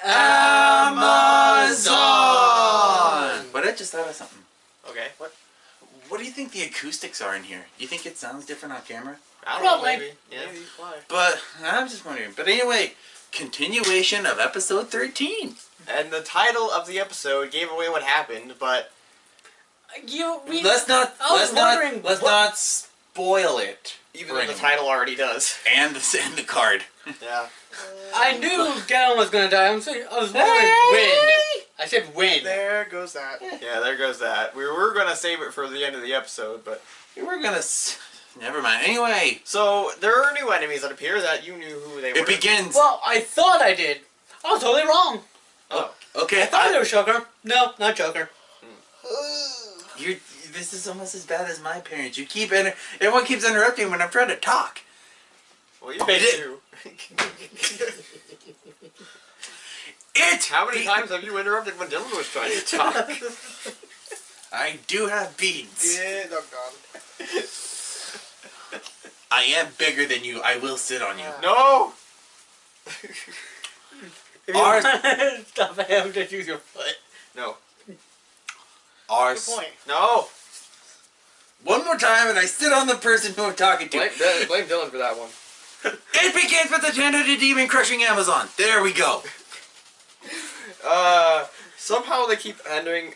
Amazon! But I just thought of something. Okay, what? What do you think the acoustics are in here? You think it sounds different on camera? I don't know, maybe. Yeah. Maybe. Why? But I'm just wondering. But anyway, continuation of episode 13. And the title of the episode gave away what happened, but Let's not spoil it. even though the title already does. And the card. Yeah. I knew Gallon was gonna die. I was wondering when. I said when. There goes that. Yeah, there goes that. We were gonna save it for the end of the episode, but We're gonna. Never mind. Anyway, so there are new enemies that appear that you knew who they were. it begins. Well, I thought I did. I was totally wrong. Oh. Okay. I thought it was Joker. No, not Joker. This is almost as bad as my parents. Everyone keeps interrupting when I'm trying to talk. Well, you made it. How many times have you interrupted when Dylan was trying to talk? I do have beads. Yeah, oh god. I am bigger than you. I will sit on you. No! Ours, Stop having to use your foot. No. ours. Good point. No! One more time, and I sit on the person who I'm talking to. Blame Dylan for that one. It begins with the Tentative Demon crushing Amazon. There we go. Somehow they keep ending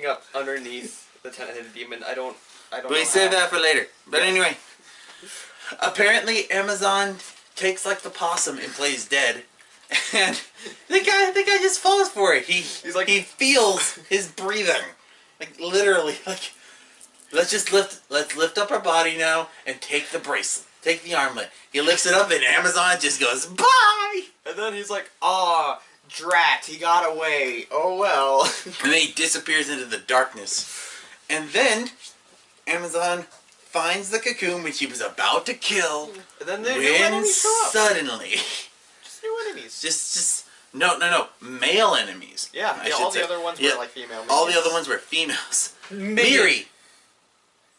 up underneath the Tentative Demon. I don't know. We save that for later. But anyway, apparently Amazon takes like the possum and plays dead. And the guy just falls for it. He feels his breathing. Like literally, like let's lift up our body now and take the bracelet. Take the armlet. He lifts it up and Amazon just goes, bye! And then he's like, aw, drat, he got away. Oh well. And then he disappears into the darkness. And then Amazon finds the cocoon which he was about to kill. And then the new enemies show up. Suddenly. Just new enemies. No. Male enemies. Yeah, all the other ones were like female minions. All the other ones were females. Miri.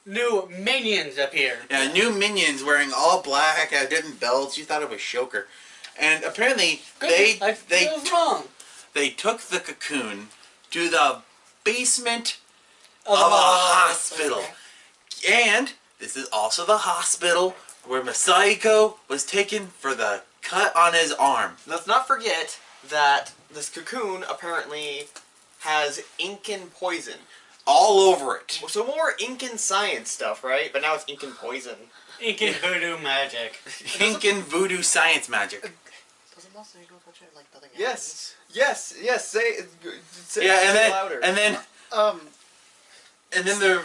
New minions appear. Yeah, new minions wearing all black, had different belts. You thought it was Shoker. And apparently they took the cocoon to the basement of a hospital. And this is also the hospital where Masahiko was taken for the cut on his arm. Let's not forget that this cocoon apparently has Incan poison. All over it. So more Incan science stuff, right? But now it's Incan poison. Incan voodoo magic. Incan voodoo science magic. Doesn't Masahiko touch it like nothing Yes. Yes. Say Yeah, it louder. and then the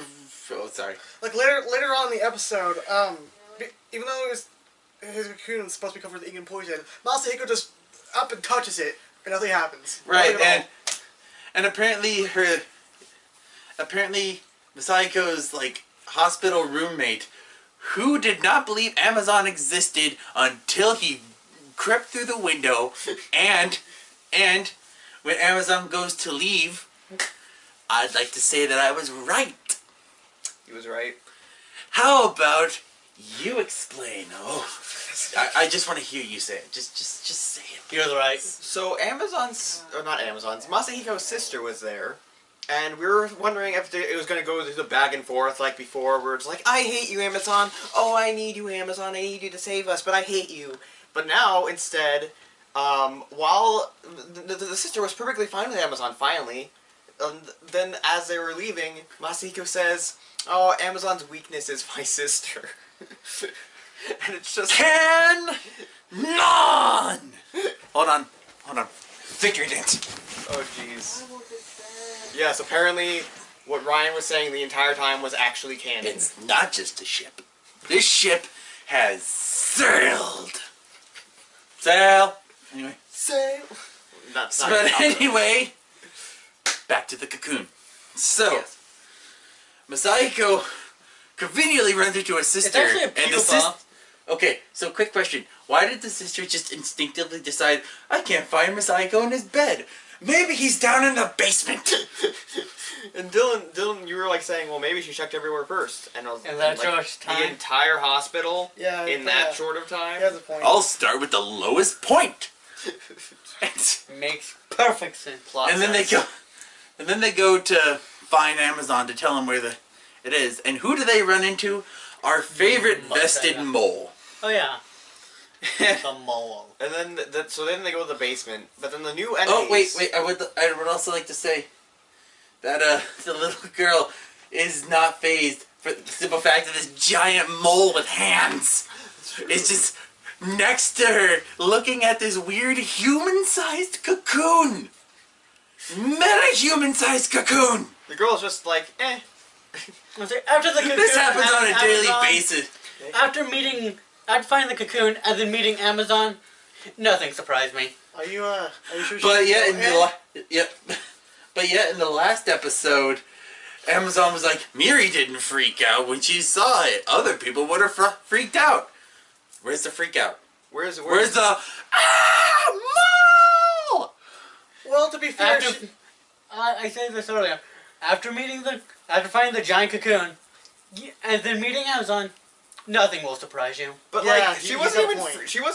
sorry. Like later on in the episode, even though it was his cocoon is supposed to be covered with Incan poison, Masahiko just up and touches it and nothing happens. Right, Nothing at all. and apparently Masahiko's like hospital roommate, who did not believe Amazon existed until he crept through the window, and when Amazon goes to leave, I'd like to say that I was right. He was right. How about you explain? Oh, I just want to hear you say it. Just say it. He was right. So Masahiko's sister was there. And we were wondering if it was going to go through the back and forth like before, where it's like, I hate you, Amazon. Oh, I need you, Amazon. I need you to save us, but I hate you. But now, instead, while the sister was perfectly fine with Amazon, finally, then as they were leaving, Masahiko says, oh, Amazon's weakness is my sister. And it's just... None! Hold on. Figure it. Oh, jeez. Yes, apparently what Ryan was saying the entire time was actually canon. It's not just a ship. This ship has sailed. Anyway. Sail. But Anyway, back to the cocoon. So, yes. Masahiko conveniently runs into a sister. It's actually a pupa. Okay, so quick question. Why did the sister just instinctively decide, I can't find Masahiko in his bed? Maybe he's down in the basement. And Dylan, you were like saying, well, maybe she checked everywhere first. And I was In that like, short time? the entire hospital Yeah, in that short of time? He has a point. I'll start with the lowest point. Makes perfect sense. Plot And then they go to find Amazon to tell him where it is. And who do they run into? Our favorite vested mole. Oh yeah. The mole. And then so then they go to the basement. But then the new enemies. Oh wait! I would also like to say that the little girl is not phased for the simple fact that this giant mole with hands is just next to her, looking at this weird human-sized cocoon. Meta-human-sized cocoon. The girl's just like, eh. After the cocoon, This happens on a daily Amazon, basis. After finding the cocoon and then meeting Amazon, nothing surprised me. Are you sure? But yet in the last episode, Amazon was like, Miri didn't freak out when she saw it. Other people would have freaked out. Where's the freak out? Where's the mole? Well, to be fair, I said this earlier. After finding the giant cocoon, and then meeting Amazon, nothing will surprise you. But yeah, like she wasn't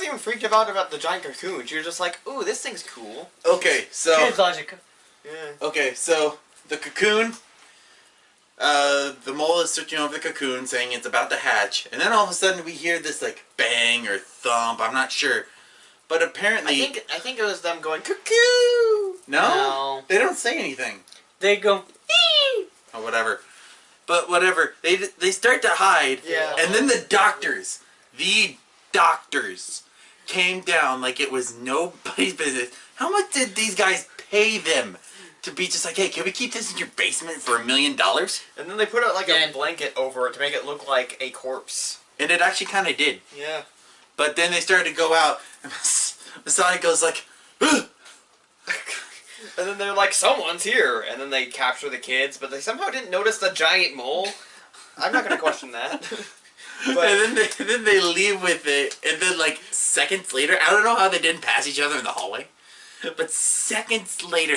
even freaked about the giant cocoon. She was just like, ooh, this thing's cool. Okay, so Kids logic. Yeah. okay, so the cocoon. The mole is searching over the cocoon, saying it's about to hatch, and then all of a sudden we hear this like bang or thump. I'm not sure, but apparently I think it was them going cuckoo. no, they don't say anything. They go. Or whatever. But whatever. They start to hide. Yeah. And then the doctors came down like it was nobody's business. How much did these guys pay them to be just like, hey, can we keep this in your basement for $1 million? And then they put out like a blanket over it to make it look like a corpse. And it actually kind of did. Yeah. But then they started to go out, and Messiah goes like, ugh! And then they're like, someone's here. And then they capture the kids, but they somehow didn't notice the giant mole. I'm not going to question that. But and then they leave with it, and then like seconds later, I don't know how they didn't pass each other in the hallway, but seconds later,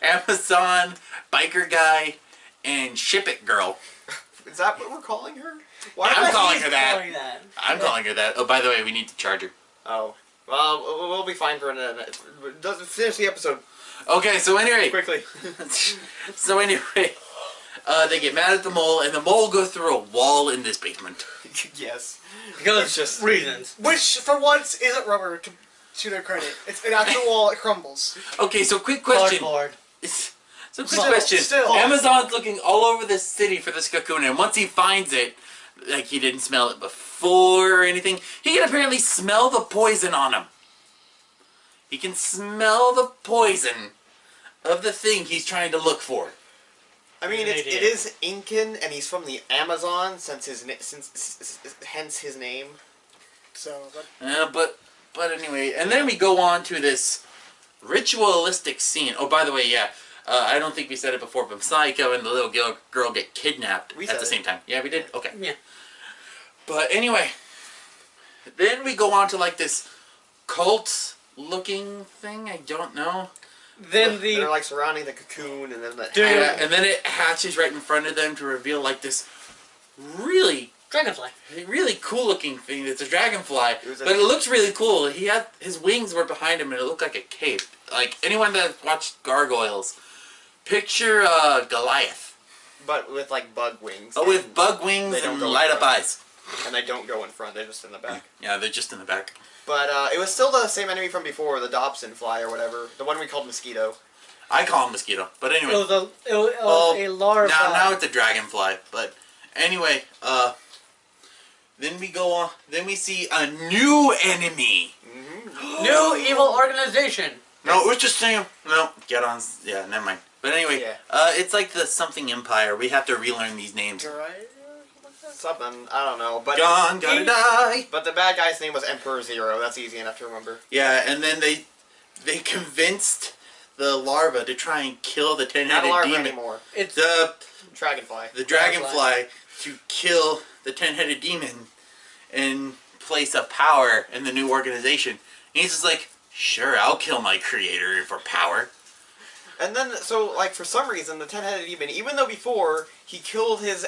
Amazon, biker guy, and ship it girl. is that what we're calling her? I'm calling her that. Calling that. I'm calling her that. Oh, by the way, we need to charge her. Oh. Well, we'll be fine for a minute. Doesn't finish the episode Okay, so anyway. quickly. So anyway, they get mad at the mole, and the mole goes through a wall in this basement. Yes. Because It's just- reasons. which for once isn't rubber to their credit. It's an actual wall. It crumbles. Okay, so quick question. Cardboard. So quick question. Still. Amazon's looking all over this city for this cocoon, and once he finds it, like he didn't smell it before or anything, he can apparently smell the poison on him. He can smell the poison of the thing he's trying to look for. I mean, Good it idea. is Incan, and he's from the Amazon, hence his name. So, but But anyway, and then we go on to this ritualistic scene. Oh, by the way, yeah, I don't think we said it before, but Psycho and the little girl get kidnapped We at said the it. same time. Yeah, we did? Okay. Yeah. But anyway, then we go on to like this cult-looking thing. I don't know. Then They're like surrounding the cocoon, and then the Dude. And then it hatches right in front of them to reveal like this really Dragonfly. cool-looking thing. It's a dragonfly, It was but it looks really cool. He had his wings were behind him, and it looked like a cape. Like anyone that watched Gargoyles, picture Goliath. but with like bug wings. Oh, with bug wings They don't and go light in up front. eyes. And they don't go in front; they're just in the back. Yeah, they're just in the back. But it was still the same enemy from before, the Dobson fly or whatever, the one we called Mosquito. I call him mosquito, but It anyway. was a larva. Now it's a dragonfly, but anyway, then we go on. Then we see a new enemy. Mm-hmm. New evil organization. No, it was just saying. No, get on. Yeah, never mind. But anyway, Yeah. it's like the something empire. We have to relearn these names. Something, I don't know. But Gone, gotta die. But the bad guy's name was Emperor Zero. That's easy enough to remember. Yeah, and then they convinced the larva to try and kill the Not a ten-headed larva demon. anymore. It's Dragonfly. The dragonfly to kill the ten-headed demon in place of power in the new organization. And he's just like, sure, I'll kill my creator for power. And then, so like for some reason, the ten-headed demon, even though before he killed his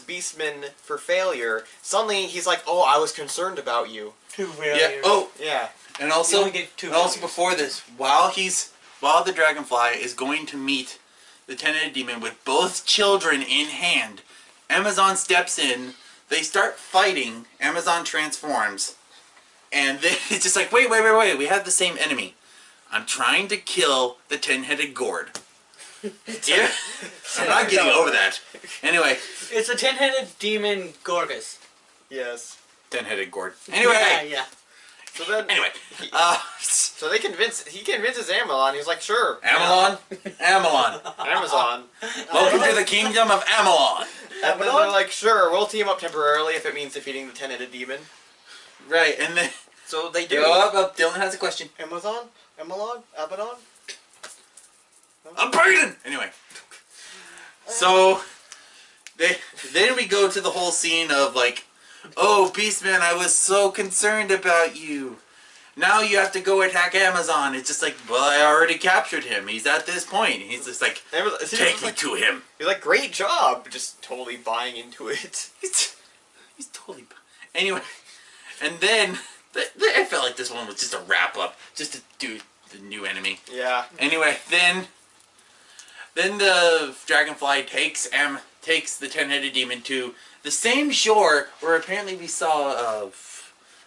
beastman for failure, suddenly he's like, "Oh, I was concerned about you." too real. Yeah. Oh, Yeah. And You also, only get 2 failures. before this, while the dragonfly is going to meet the ten-headed demon with both children in hand, Amazon steps in. They start fighting. Amazon transforms, and then it's just like, wait, we have the same enemy. I'm trying to kill the ten-headed gourd. Yeah, I'm not getting over that. Anyway, It's a 10-headed demon Gorgus. Yes. ten-headed gourd. Anyway, Yeah. So then, anyway, so he convinces Amelon. He's like, sure. Amelon, Amazon. welcome to the kingdom of Amelon. And then they're like, sure, we'll team up temporarily if it means defeating the ten-headed demon. Right, and then So they do. Dylan has a question. Amazon? Amelon? Abaddon? I'm pregnant. Anyway, so then we go to the whole scene of like, oh, Beastman, I was so concerned about you. Now you have to go attack Amazon. It's just like, well, I already captured him. He's at this point. He's just like, take me to him. He's like, great job. Just totally buying into it. He's totally. Anyway, and then I felt like this one was just a wrap up, just to do the new enemy. Yeah. Anyway, then the dragonfly takes the ten-headed demon to the same shore where apparently we saw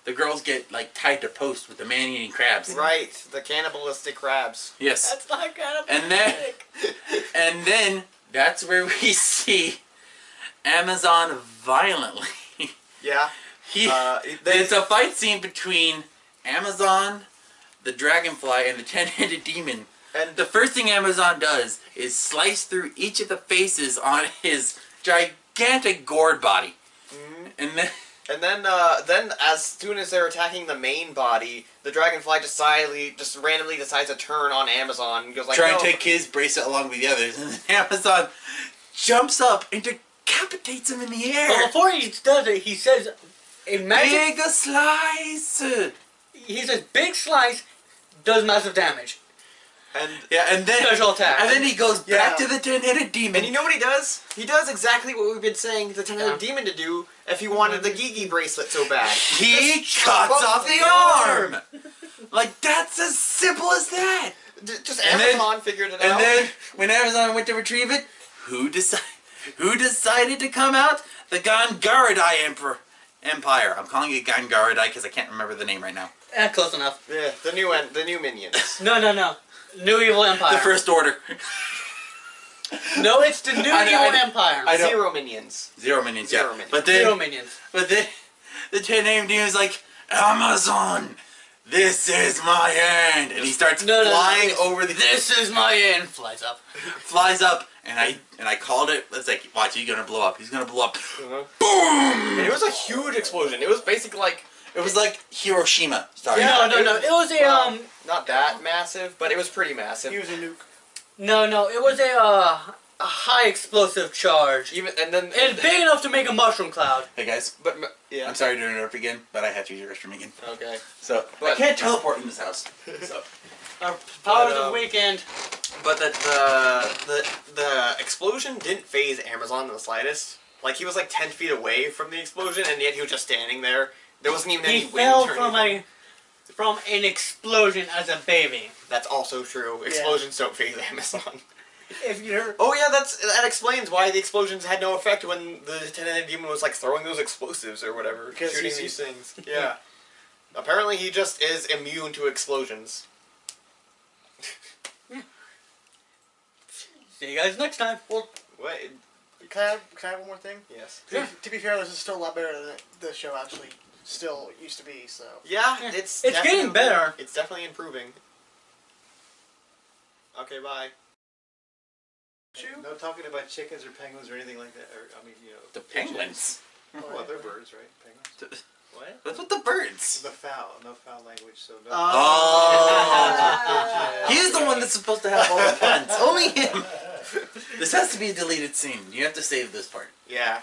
the girls get like tied to posts with the man-eating crabs. Right. The cannibalistic crabs. Yes. That's not kind of And then that's where we see Amazon violently. Yeah. It's a fight scene between Amazon, the dragonfly, and the ten-headed demon. And The first thing Amazon does is slice through each of the faces on his gigantic gourd body. Mm-hmm. And then as soon as they're attacking the main body, the dragonfly just randomly decides to turn on Amazon and goes like, try no. and take his bracelet along with the others, and then Amazon jumps up and decapitates him in the air. But before he does it, he says, a magic... Big slice. He says, big slice does massive damage. And And then Special attack. And then he goes back to the ten-headed demon. And you know what he does? He does exactly what we've been saying the ten-headed demon to do if he wanted the Gigi bracelet so bad. He cuts off the arm. Like, that's as simple as that. Just And then- Amazon figured it And out. then when Amazon went to retrieve it, who decided to come out? The Gangaradai Empire. I'm calling it Gangaradai because I can't remember the name right now. Close enough. Yeah, the new minions. No. New Evil Empire. The First Order. No, it's the New I know- Evil I know- Empire. I don't- Zero minions. Zero minions, yeah. Zero minions. But then, Zero minions. But then, the ten-named demon is like, Amazon, this is my hand, and he starts flying over the. This is my end. Flies up. And I called it. It's like, watch, he's gonna blow up. He's gonna blow up. Boom! And it was a huge explosion. It was basically like It was like Hiroshima. Sorry. No. It was a not that massive, but it was pretty massive. He was a nuke. No. It was a high explosive charge. Even and then It's big enough to make a mushroom cloud. Hey guys, but yeah. I'm sorry to interrupt again, but I have to use your restroom again. Okay. So I But- can't teleport in this house. So Our powers But, of weekend. But the explosion didn't phase Amazon in the slightest. Like he was like 10 feet away from the explosion, and yet he was just standing there. There wasn't even any He wind fell or from anything. from an explosion as a baby. That's also true. Explosions don't phase Amazon. If you're Oh yeah, that explains why the explosions had no effect when the ten-headed demon was like throwing those explosives or whatever, Because shooting he's- these things. Yeah. Apparently, he just is immune to explosions. see you guys next time. Well, wait. Can I have one more thing? Yes. To be fair, this is still a lot better than the show actually still used to be, so. Yeah, Yeah. it's It's getting definitely- better. It's definitely improving. Okay, bye. No talking about chickens or penguins or anything like that. Or, I mean, the penguins. Well, they're birds, right? Penguins. What? What's with the birds? The foul, no foul language. So no. Oh. He's the one that's supposed to have all the puns. Only him. This has to be a deleted scene. You have to save this part. Yeah.